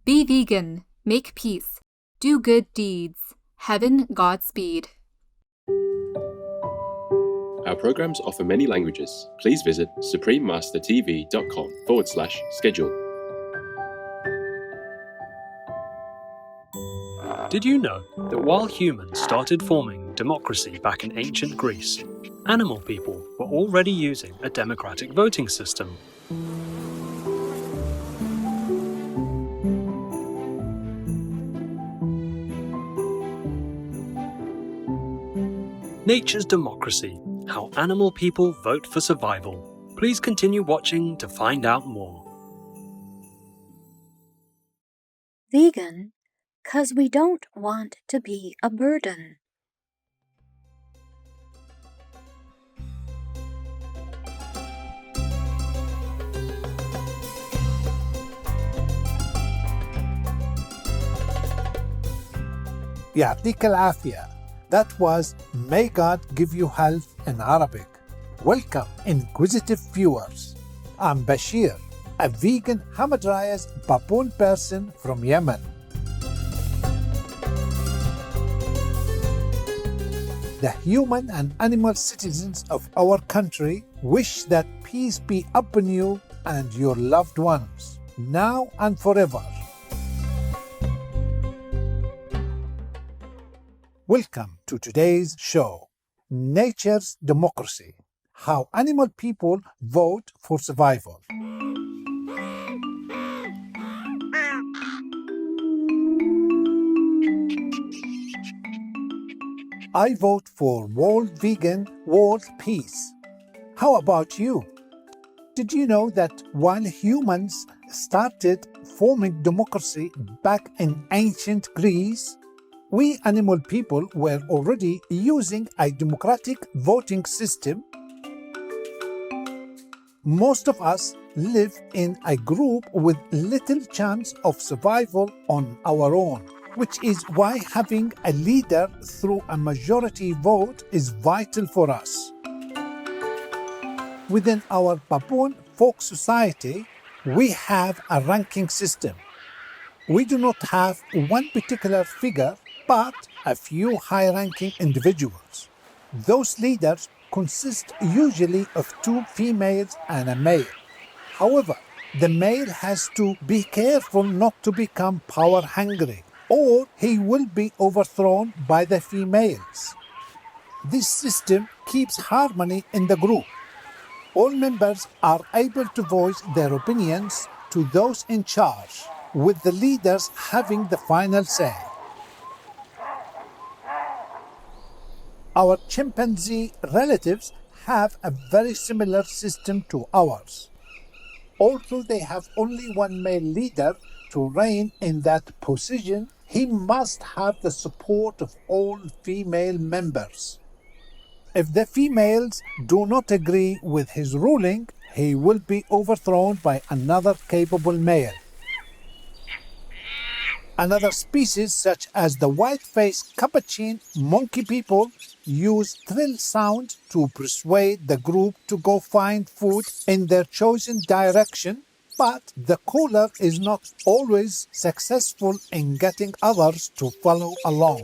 Be vegan, make peace, do good deeds. Heaven Godspeed. Our programs offer many languages. Please visit suprememastertv.com/schedule. Did you know that while humans started forming democracy back in ancient Greece, animal people were already using a democratic voting system? Nature's Democracy: How Animal People Vote for Survival. Please continue watching to find out more. Vegan, 'cause we don't want to be a burden. يعطيك العافية. That was May God Give You Health in Arabic. Welcome, inquisitive viewers. I'm Bashir, a vegan Hamadryas baboon person from Yemen. The human and animal citizens of our country wish that peace be upon you and your loved ones, now and forever. Welcome to today's show, Nature's Democracy: How Animal People Vote for Survival. I vote for World Vegan, World Peace. How about you? Did you know that while humans started forming democracy back in ancient Greece, we animal people were already using a democratic voting system? Most of us live in a group with little chance of survival on our own, which is why having a leader through a majority vote is vital for us. Within our baboon folk society, we have a ranking system. We do not have one particular figure, but a few high-ranking individuals. Those leaders consist usually of 2 females and a male. However, the male has to be careful not to become power-hungry, or he will be overthrown by the females. This system keeps harmony in the group. All members are able to voice their opinions to those in charge, with the leaders having the final say. Our chimpanzee relatives have a very similar system to ours. Although they have only one male leader to reign in that position, he must have the support of all female members. If the females do not agree with his ruling, he will be overthrown by another capable male. Another species, such as the white-faced capuchin monkey people, use trill sound to persuade the group to go find food in their chosen direction, but the caller is not always successful in getting others to follow along.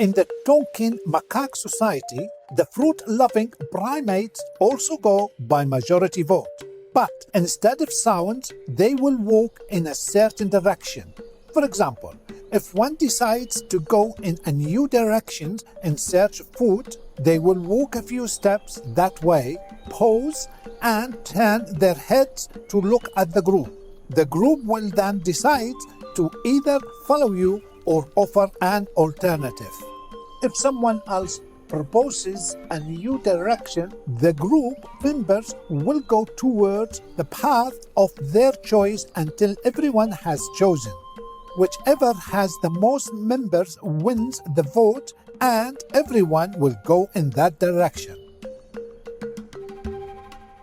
In the Tonkin macaque society, the fruit-loving primates also go by majority vote. But instead of sounds, they will walk in a certain direction. For example, if one decides to go in a new direction in search of food, they will walk a few steps that way, pause, and turn their heads to look at the group. The group will then decide to either follow you or offer an alternative. If someone else proposes a new direction, the group members will go towards the path of their choice until everyone has chosen. Whichever has the most members wins the vote, and everyone will go in that direction.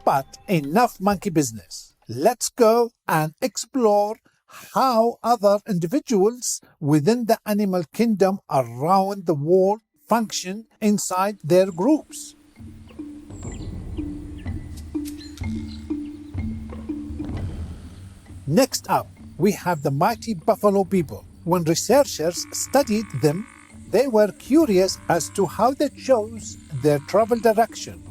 But enough monkey business. Let's go and explore how other individuals within the animal kingdom around the world function inside their groups. Next up, we have the mighty buffalo people. When researchers studied them, they were curious as to how they chose their travel direction.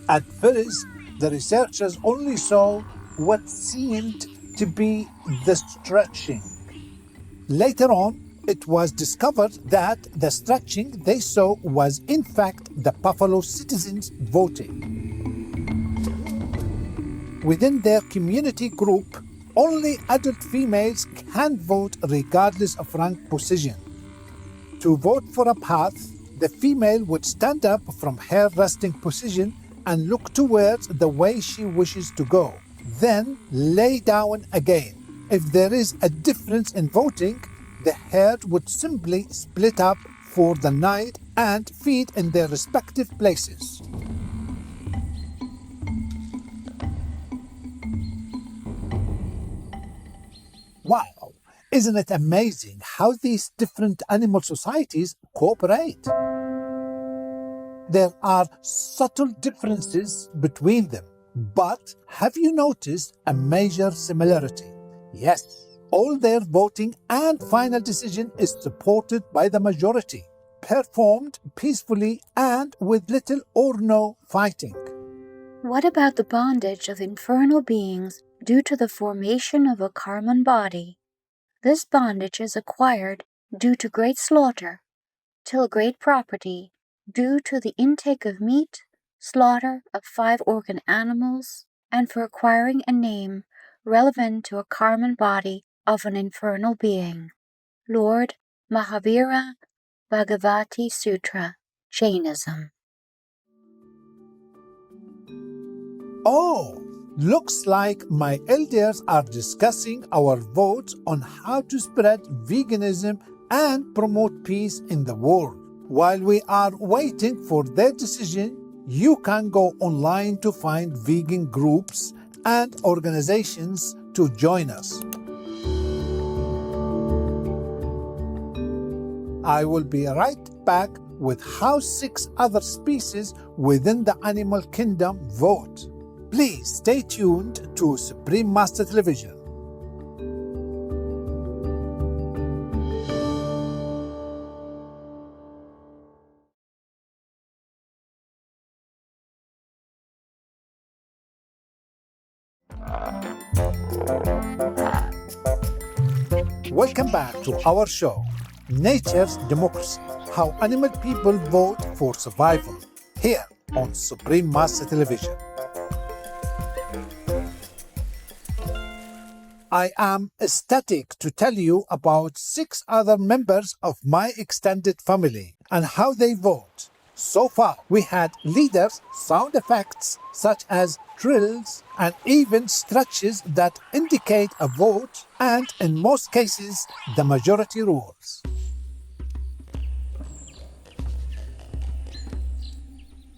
At first, the researchers only saw what seemed to be the stretching. Later on, it was discovered that the stretching they saw was in fact the buffalo citizens voting. Within their community group, only adult females can vote regardless of rank position. To vote for a path, the female would stand up from her resting position and look towards the way she wishes to go, then lay down again. If there is a difference in voting, the herd would simply split up for the night and feed in their respective places. Wow! Isn't it amazing how these different animal societies cooperate? There are subtle differences between them, but have you noticed a major similarity? Yes, all their voting and final decision is supported by the majority, performed peacefully and with little or no fighting. What about the bondage of infernal beings due to the formation of a Karman body? This bondage is acquired due to great slaughter, till great property, due to the intake of meat, slaughter of 5-organ animals, and for acquiring a name relevant to a Karman body of an infernal being. Lord Mahavira Bhagavati Sutra, Jainism. Oh, looks like my elders are discussing our votes on how to spread veganism and promote peace in the world. While we are waiting for their decision, you can go online to find vegan groups and organizations to join us. I will be right back with how 6 other species within the animal kingdom vote. Please stay tuned to Supreme Master Television. Welcome back to our show, Nature's Democracy, how animal people vote for survival, here on Supreme Master Television. I am ecstatic to tell you about 6 other members of my extended family and how they vote. So far, we had leaders, sound effects such as trills, and even stretches that indicate a vote, and in most cases, the majority rules.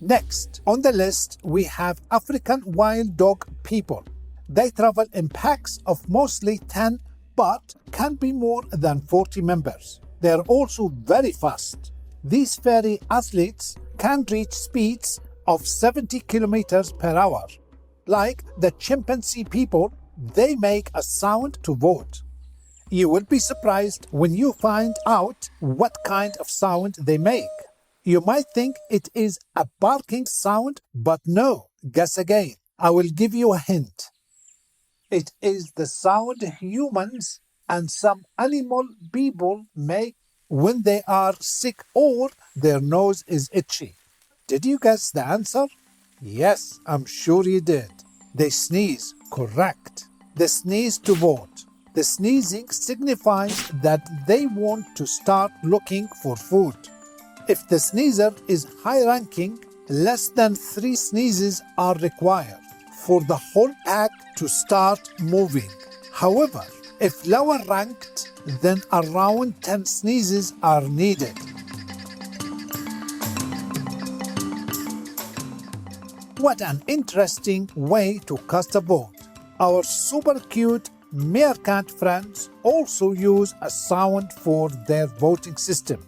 Next on the list, we have African wild dog people. They travel in packs of mostly 10, but can be more than 40 members. They are also very fast. These furry athletes can reach speeds of 70 kilometers per hour. Like the chimpanzee people, they make a sound to vote. You will be surprised when you find out what kind of sound they make. You might think it is a barking sound, but no, guess again. I will give you a hint. It is the sound humans and some animal people make when they are sick or their nose is itchy. Did you guess the answer? Yes, I'm sure you did. They sneeze, correct. They sneeze to vote. The sneezing signifies that they want to start looking for food. If the sneezer is high-ranking, less than 3 sneezes are required for the whole pack to start moving. However, if lower ranked, then around 10 sneezes are needed. What an interesting way to cast a vote. Our super cute meerkat friends also use a sound for their voting system.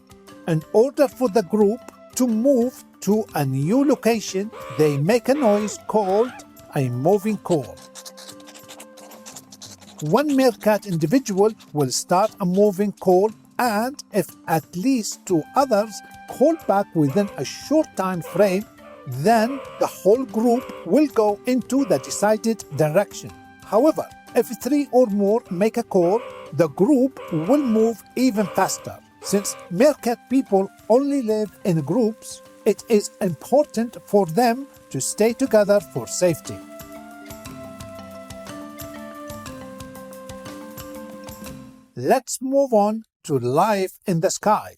In order for the group to move to a new location, they make a noise called a moving call. one meerkat individual will start a moving call, and if at least two others call back within a short time frame, then the whole group will go into the decided direction. However, if three or more make a call, the group will move even faster. Since meerkat people only live in groups, it is important for them to stay together for safety. Let's move on to life in the sky.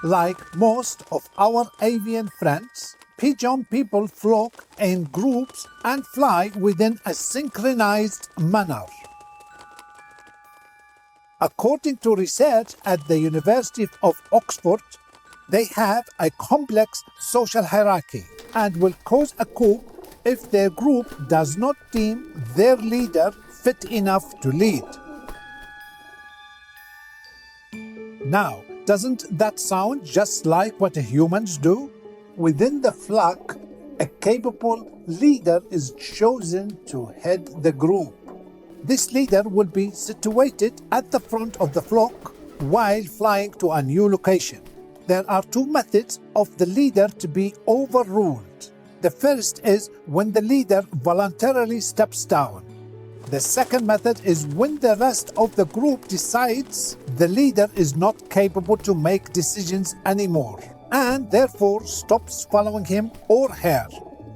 Like most of our avian friends, pigeon people flock in groups and fly within a synchronized manner. According to research at the University of Oxford, they have a complex social hierarchy and will cause a coup if their group does not deem their leader fit enough to lead. Now, doesn't that sound just like what humans do? Within the flock, a capable leader is chosen to head the group. This leader will be situated at the front of the flock while flying to a new location. There are two methods of the leader to be overruled. The first is when the leader voluntarily steps down. The second method is when the rest of the group decides the leader is not capable to make decisions anymore and therefore stops following him or her.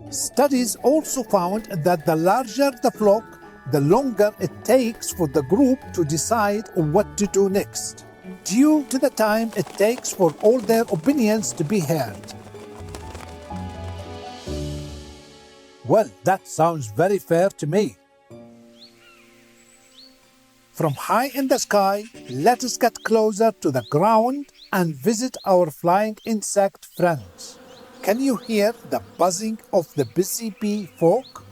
Studies also found that the larger the flock, the longer it takes for the group to decide what to do next, due to the time it takes for all their opinions to be heard. Well, that sounds very fair to me. From high in the sky, let us get closer to the ground and visit our flying insect friends. Can you hear the buzzing of the busy bee folk?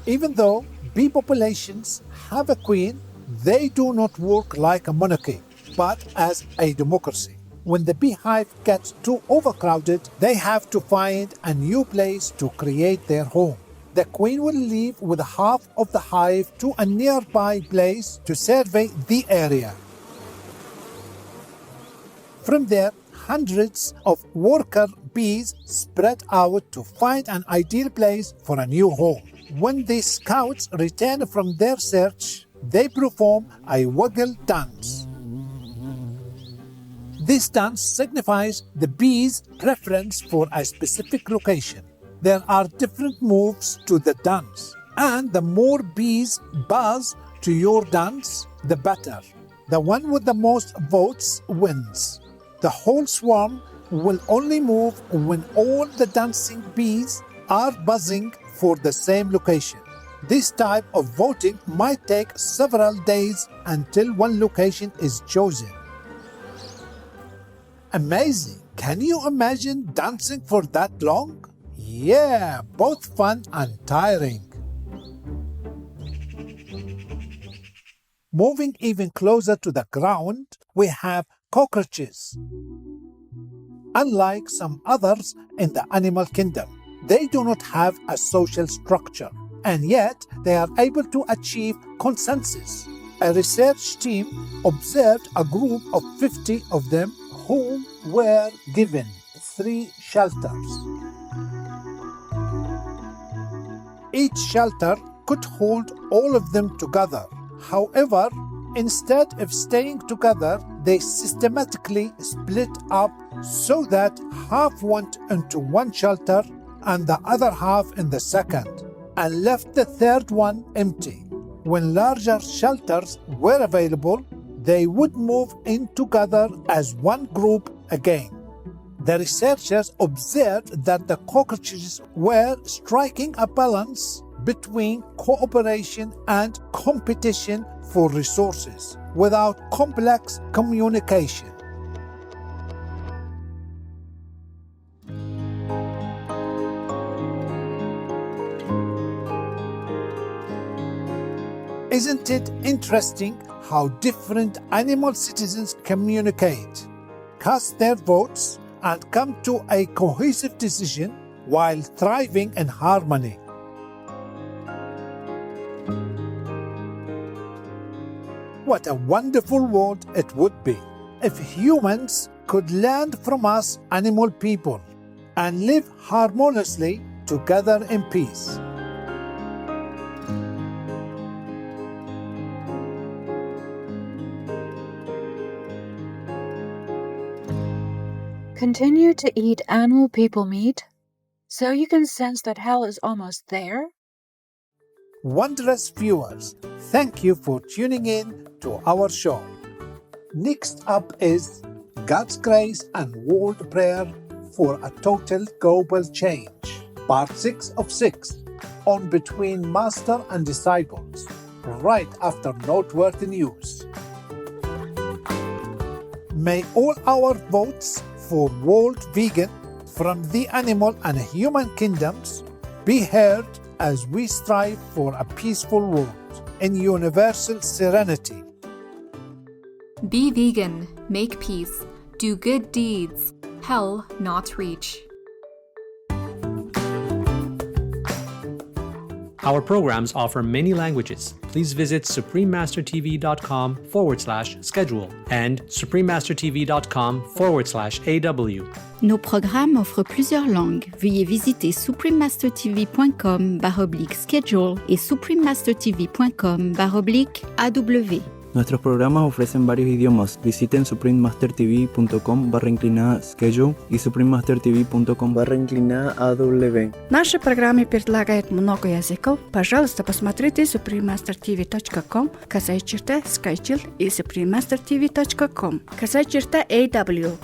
Even though bee populations have a queen, they do not work like a monarchy, but as a democracy. When the beehive gets too overcrowded, they have to find a new place to create their home. The queen will leave with half of the hive to a nearby place to survey the area. From there, hundreds of worker bees spread out to find an ideal place for a new home. When the scouts return from their search, they perform a waggle dance. This dance signifies the bees' preference for a specific location. There are different moves to the dance, and the more bees buzz to your dance, the better. The one with the most votes wins. The whole swarm will only move when all the dancing bees are buzzing for the same location. This type of voting might take several days until one location is chosen. Amazing! Can you imagine dancing for that long? Yeah, both fun and tiring. Moving even closer to the ground, we have cockroaches. Unlike some others in the animal kingdom, they do not have a social structure, and yet they are able to achieve consensus. A research team observed a group of 50 of them who were given 3 shelters. Each shelter could hold all of them together. However, instead of staying together, they systematically split up so that half went into one shelter and the other half in the second, and left the third one empty. When larger shelters were available, they would move in together as one group again. The researchers observed that the cockroaches were striking a balance between cooperation and competition for resources without complex communication. Isn't it interesting how different animal citizens communicate, cast their votes, and come to a cohesive decision while thriving in harmony? What a wonderful world it would be if humans could learn from us animal people and live harmoniously together in peace. Continue to eat animal people meat so you can sense that hell is almost there. Wondrous viewers, thank you for tuning in to our show. Next up is God's Grace and World Prayer for a Total Global Change, Part 6 of 6, on Between Master and Disciples, right after noteworthy news. May all our votes for World Vegan from the animal and human kingdoms be heard as we strive for a peaceful world in universal serenity. Be vegan, make peace, do good deeds, hell not reach. Our programs offer many languages. Please visit suprememastertv.com/schedule and suprememastertv.com/AW. Nos programmes offrent plusieurs langues. Veuillez visiter suprememastertv.com/schedule et suprememastertv.com/AW. Nuestros programas ofrecen varios idiomas. Visiten suprememastertv.com/schedule и suprememastertv.com/AW. Наши программы предлагают много языков. Пожалуйста, посмотрите suprememastertv.com, /schedule и suprememastertv.com, /AW.